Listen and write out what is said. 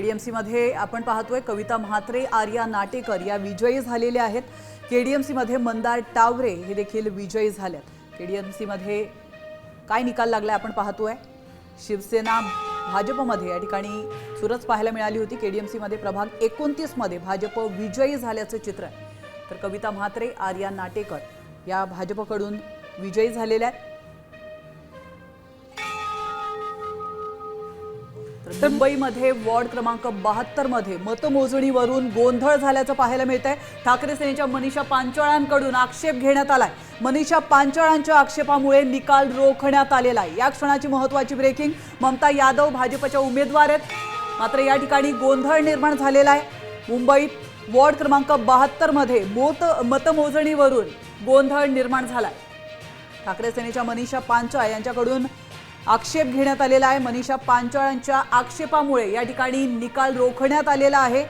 KDMC मध्ये आपण पाहतोय कविता म्हात्रे, आर्या नाटेकर या विजयी झालेल्या आहेत। केडीएमसी मध्ये मंदार टावरे हे देखील विजयी झालेत। केडीएमसी मध्ये काय निकाल लागलाय आपण पाहतोय। शिवसेना भाजपमध्ये या ठिकाणी चुरस पाहायला मिळाली होती। केडीएमसी मध्ये प्रभाग 29 मध्ये भाजप विजयी झाल्याचं चित्र आहे। तर कविता म्हात्रे, आर्या नाटेकर या भाजपकडून विजयी झालेल्या आहेत। मुंबईमध्ये वॉर्ड क्रमांक 72 मध्ये मतमोजणीवरून गोंधळ झाल्याचं पाहायला मिळतंय। ठाकरे सेनेच्या मनीषा पांचाळांकडून आक्षेप घेण्यात आलाय। मनीषा पांचाळांच्या आक्षेपामुळे निकाल रोखण्यात आलेला आहे। या क्षणाची महत्त्वाची ब्रेकिंग। ममता यादव भाजपच्या उमेदवार आहेत, मात्र या ठिकाणी गोंधळ निर्माण झालेला आहे। मुंबईत वॉर्ड क्रमांक 72 मध्ये मतमोजणीवरून गोंधळ निर्माण झालाय। ठाकरे सेनेच्या मनीषा पांचाळ यांच्याकडून आक्षेप घेण्यात आलेला आहे। मनीषा पांचाळांच्या आक्षेपामुळे या ठिकाणी निकाल रोखण्यात आलेला आहे।